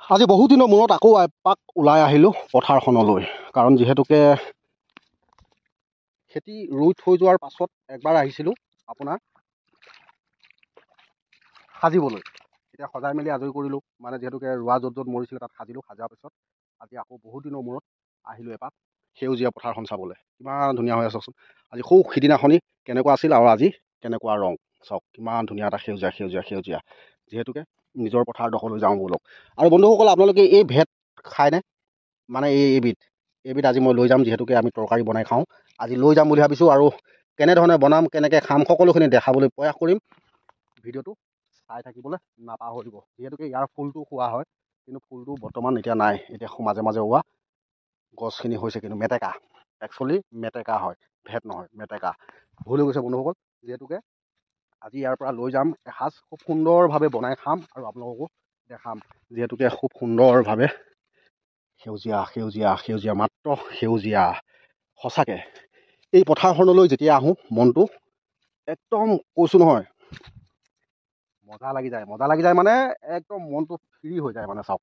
আজি বহু দিনৰ মূৰত আকৌ এপাক ওলাই আহিলোঁ পথাৰখনলৈ। কাৰণ যিহেতুকে খেতি ৰুই থৈ যোৱাৰ পাছত একবাৰ আহিছিলোঁ আপোনাৰ সাজিবলৈ। এতিয়া সজাই মেলি আজৰি কৰিলোঁ, মানে যিহেতুকে ৰোৱা য'ত য'ত মৰিছিলে তাত সাজিলোঁ। সাজাৰ পিছত আজি আকৌ বহুত দিনৰ মূৰত আহিলোঁ এপাক সেউজীয়া পথাৰখন চাবলৈ। কিমান ধুনীয়া হৈ আছে চাওকচোন। আজি সৌ সিদিনাখনি কেনেকুৱা আছিল আৰু আজি কেনেকুৱা ৰং চাওক, কিমান ধুনীয়া এটা সেউজীয়া সেউজীয়া সেউজীয়া। যিহেতুকে নিজৰ পথাৰ দখলৈ যাওঁ ব'লক। আৰু বন্ধুসকল, আপোনালোকে এই ভেট খায়নে? মানে এইবিধ আজি মই লৈ যাম, যিহেতুকে আমি তৰকাৰী বনাই খাওঁ। আজি লৈ যাম বুলি ভাবিছোঁ, আৰু কেনেধৰণে বনাম, কেনেকৈ খাম, সকলোখিনি দেখাবলৈ প্ৰয়াস কৰিম। ভিডিঅ'টো চাই থাকিবলৈ নাপাহৰিব। যিহেতুকে ইয়াৰ ফুলটো খোৱা হয়, কিন্তু ফুলটো বৰ্তমান এতিয়া নাই। এতিয়া মাজে মাজে হোৱা গছখিনি হৈছে কিন্তু মেটেকা, একচুৱেলি মেটেকা হয়, ভেট নহয় মেটেকা। ভুল হৈ গৈছে বন্ধুসকল। যিহেতুকে আজি ইয়াৰ পৰা লৈ যাম, এসাঁজ খুব সুন্দৰভাৱে বনাই খাম আৰু আপোনালোককো দেখাম। যিহেতুকে খুব সুন্দৰভাৱে সেউজীয়া সেউজীয়া সেউজীয়া, মাত্ৰ সেউজীয়া। সঁচাকৈ এই পথাৰখনলৈ যেতিয়া আহোঁ মনটো একদম কৈছোঁ নহয়, মজা লাগি যায়। মজা লাগি যায় মানে একদম মনটো ফ্ৰী হৈ যায়। মানে চাওক,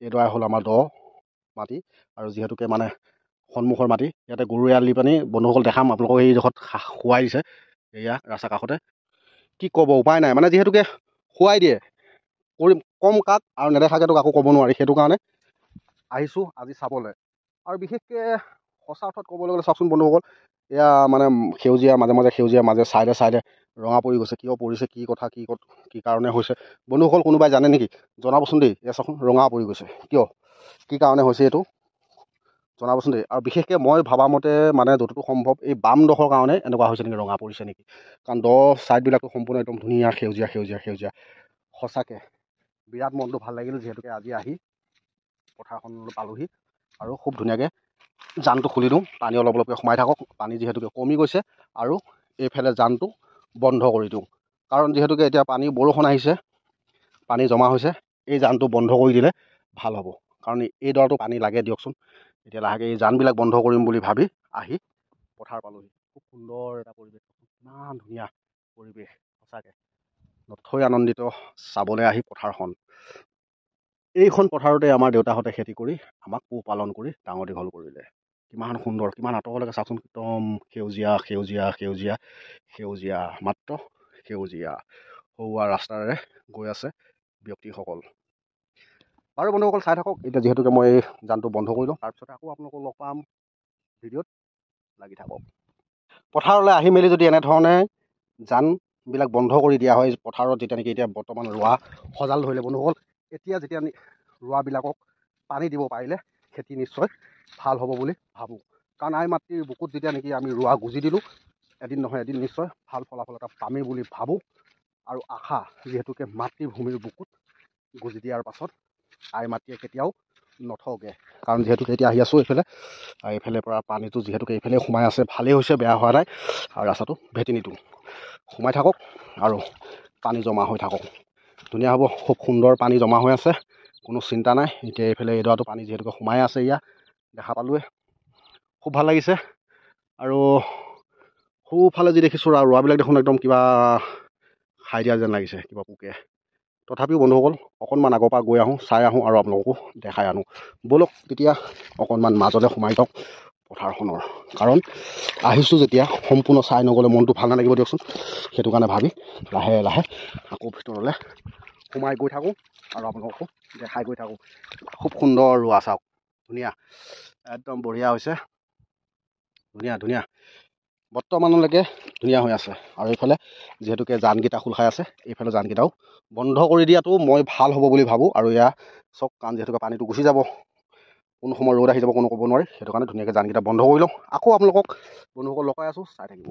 এইডৰা হ'ল আমাৰ দ মাটি, আৰু যিহেতুকে মানে সন্মুখৰ মাটি, ইয়াতে গৰু এৰাল দি পানি বন্ধুসকল দেখাম আপোনালোকক। এই জোখত শুৱাই দিছে, এয়া ৰাস্তাৰ কাষতে। কি ক'ব, উপায় নাই। মানে যিহেতুকে শুৱাই দিয়ে, কৰিম কম কাক, আৰু নেদেখাকেতো কাকো ক'ব নোৱাৰি। সেইটো কাৰণে আহিছোঁ আজি চাবলৈ। আৰু বিশেষকৈ সঁচা অৰ্থত ক'বলৈ গ'লে চাওকচোন বন্ধুসকল, এয়া মানে সেউজীয়া, মাজে মাজে সেউজীয়া, মাজে চাইডে চাইডে ৰঙা পৰি গৈছে। কিয় পৰিছে, কি কথা, কি কাৰণে হৈছে বন্ধুসকল কোনোবাই জানে নেকি? জনাবচোন দেই। এয়া চাওকচোন ৰঙা পৰি গৈছে, কিয়, কি কাৰণে হৈছে এইটো জনাবচোন দেই। আৰু বিশেষকৈ মই ভবা মতে মানে যতদূৰ সম্ভৱ এই বামডোখৰ কাৰণে এনেকুৱা হৈছে নেকি, ৰঙা পৰিছে নেকি। কাৰণ দ ছাইডবিলাকতো সম্পূৰ্ণ একদম ধুনীয়া সেউজীয়া সেউজীয়া সেউজীয়া। সঁচাকৈ বিৰাট মনটো ভাল লাগিল, যিহেতুকে আজি আহি পথাৰখনলৈ পালোহি। আৰু খুব ধুনীয়াকৈ জানটো খুলি দিওঁ, পানী অলপ অলপকৈ সোমাই থাকক। পানী যিহেতুকে কমি গৈছে, আৰু এইফালে জানটো বন্ধ কৰি দিওঁ। কাৰণ যিহেতুকে এতিয়া বৰষুণ আহিছে, পানী জমা হৈছে, এই জানটো বন্ধ কৰি দিলে ভাল হ'ব। কাৰণ এইডৰাটো পানী লাগে দিয়কচোন। এতিয়া লাহেকৈ এই জানবিলাক বন্ধ কৰিম বুলি ভাবি আহি পথাৰ পালোহি। খুব সুন্দৰ এটা পৰিৱেশ, ইমান ধুনীয়া পৰিৱেশ। সঁচাকৈ নথৈ আনন্দিত চাবলৈ আহি পথাৰখন। এইখন পথাৰতে আমাৰ দেউতাহঁতে খেতি কৰি আমাক পোহপালন কৰি ডাঙৰ দীঘল কৰিলে। কিমান সুন্দৰ, কিমান আঁতৰলৈকে চাওকচোন, একদম সেউজীয়া সেউজীয়া সেউজীয়া সেউজীয়া, মাত্ৰ সেউজীয়া। সৰুৱা ৰাস্তাৰে গৈ আছে ব্যক্তিসকল। বাৰু বন্ধুসকল চাই থাকক। এতিয়া যিহেতুকে মই এই জানটো বন্ধ কৰি লওঁ, তাৰপিছতে আকৌ আপোনালোকক লগ পাম। ভিডিঅ'ত লাগি থাকক। পথাৰলৈ আহি মেলি যদি এনেধৰণে জানবিলাক বন্ধ কৰি দিয়া হয় পথাৰত, যেতিয়া নেকি এতিয়া বৰ্তমান ৰোৱা সজাল ধৰিলে বন্ধুসকল, এতিয়া যেতিয়া ৰোৱাবিলাকক পানী দিব পাৰিলে খেতি নিশ্চয় ভাল হ'ব বুলি ভাবোঁ। কাৰণ আই মাতৃৰ বুকুত যেতিয়া নেকি আমি ৰোৱা গুজি দিলোঁ, এদিন নহয় এদিন নিশ্চয় ভাল ফলাফল এটা পামেই বুলি ভাবোঁ। আৰু আশা, যিহেতুকে মাতৃভূমিৰ বুকুত গুজি দিয়াৰ পাছত আই মাতৃয়ে কেতিয়াও নঠগে। কাৰণ যিহেতুকে এতিয়া আহি আছোঁ এইফালে পৰা পানীটো যিহেতুকে এইফালে সোমাই আছে, ভালেই হৈছে, বেয়া হোৱা নাই। আৰু ৰাস্তাটো ভেটিনিটো সোমাই থাকক আৰু পানী জমা হৈ থাকক, ধুনীয়া হ'ব। খুব সুন্দৰ পানী জমা হৈ আছে, কোনো চিন্তা নাই। এতিয়া এইফালে এইডৰাটো পানী যিহেতুকে সোমাই আছে, এয়া দেখা পালোৱে, খুব ভাল লাগিছে। আৰু সোঁফালে যি দেখিছোঁ ৰোৱাবিলাক দেখোন একদম কিবা খাই দিয়া যেন লাগিছে, কিবা পোকে। তথাপিও বন্ধুসকল অকণমান আগৰ পৰা গৈ আহোঁ, চাই আহোঁ, আৰু আপোনালোকো দেখাই আনোঁ ব'লক। তেতিয়া অকণমান মাজলৈ সোমাই যাওক পথাৰখনৰ। কাৰণ আহিছোঁ যেতিয়া সম্পূৰ্ণ চাই নগ'লে মনটো ভাল নালাগিব দিয়কচোন। সেইটো কাৰণে ভাবি লাহে লাহে আকৌ ভিতৰলৈ সোমাই গৈ থাকোঁ, আৰু আপোনালোকো দেখাই গৈ থাকোঁ। খুব সুন্দৰ ৰোৱা, চাওক, ধুনীয়া, একদম বঢ়িয়া হৈছে, ধুনীয়া ধুনীয়া, বৰ্তমানলৈকে ধুনীয়া হৈ আছে। আৰু এইফালে যিহেতুকে জানকেইটা খোল খাই আছে, এইফালে জানকেইটাও বন্ধ কৰি দিয়াটো মই ভাল হ'ব বুলি ভাবোঁ। আৰু এয়া চাওক, কাৰণ যিহেতুকে পানীটো গুচি যাব, কোন সময় ৰ'দ আহি যাব কোনো ক'ব নোৱাৰি। সেইটো কাৰণে ধুনীয়াকৈ জানকেইটা বন্ধ কৰি লওঁ। আকৌ আপোনালোকক বন্ধুসকল লগাই আছোঁ, চাই থাকিব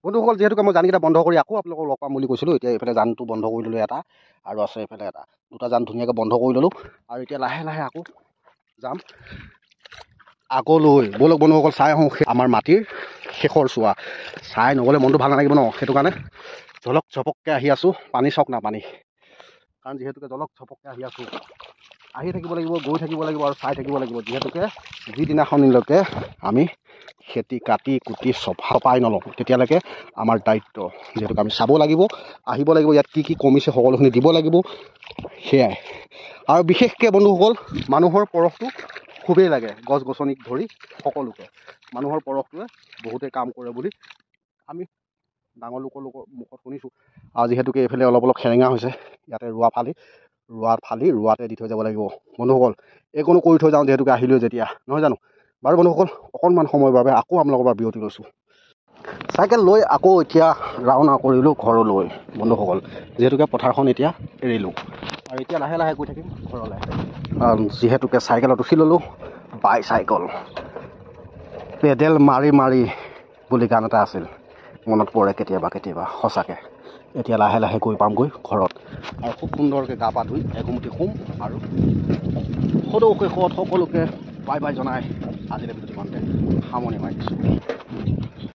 বন্ধুসকল। যিহেতুকে মই জানকেইটা বন্ধ কৰি আকৌ আপোনালোকক লগ পাম বুলি কৈছিলোঁ, এতিয়া এইফালে জানটো বন্ধ কৰি ল'লোঁ এটা, আৰু আছে এইফালে এটা, দুটা জান ধুনীয়াকৈ বন্ধ কৰি ল'লোঁ। আৰু এতিয়া লাহে লাহে আকৌ যাম আগলৈ। ব'লক বন্ধুসকল চাই আহোঁ আমাৰ মাটিৰ শেষৰ চোৱা। চাই নগ'লে মনটো ভাল নালাগিব ন। সেইটো কাৰণে জলক ঝপককৈ আহি আছোঁ। পানী চাওক না, পানী, কাৰণ যিহেতুকে জলক ঝপককৈ আহি আছোঁ, আহি থাকিব লাগিব, গৈ থাকিব লাগিব, আৰু চাই থাকিব লাগিব। যিহেতুকে যিদিনাখনলৈকে আমি খেতি কাটি কুটি চপাই নলওঁ, তেতিয়ালৈকে আমাৰ দায়িত্ব। যিহেতুকে আমি চাব লাগিব, আহিব লাগিব, ইয়াত কি কি কমিছে সকলোখিনি দিব লাগিব। সেয়াই আৰু বিশেষকৈ বন্ধুসকল মানুহৰ পৰশটো খুবেই লাগে, গছ গছনিক ধৰি সকলোকে মানুহৰ পৰশটোৱে বহুতেই কাম কৰে বুলি আমি ডাঙৰ লোকৰ মুখত শুনিছোঁ। আৰু যিহেতুকে এইফালে অলপ অলপ সেৰেঙা হৈছে, ইয়াতে ৰোৱাতে দি থৈ যাব লাগিব বন্ধুসকল। এইকণো কৰি থৈ যাওঁ যিহেতুকে আহিলোৱে যেতিয়া, নহয় জানো? বাৰু বন্ধুসকল অকণমান সময়ৰ বাবে আকৌ আপোনালোকৰ পৰা বিৰতি লৈছোঁ। চাইকেল লৈ আকৌ এতিয়া ৰাওনা কৰিলোঁ ঘৰলৈ বন্ধুসকল, যিহেতুকে পথাৰখন এতিয়া এৰিলোঁ আৰু এতিয়া লাহে লাহে গৈ থাকিম ঘৰলৈ। যিহেতুকে চাইকেলত উঠি ল'লোঁ বাইচাইকেল, পেডেল মাৰি মাৰি বুলি গান এটা আছিল, মনত পৰে কেতিয়াবা কেতিয়াবা সঁচাকৈ। এতিয়া লাহে লাহে গৈ পামগৈ ঘৰত আৰু খুব সুন্দৰকৈ গা পা ধুই এঘুমুটি শুম আৰু সদৌ শেষত সকলোকে বাই বাই জনাই আজিলৈ ভিডিঅ'টো ইমানতে সামৰণি মাৰিছোঁ।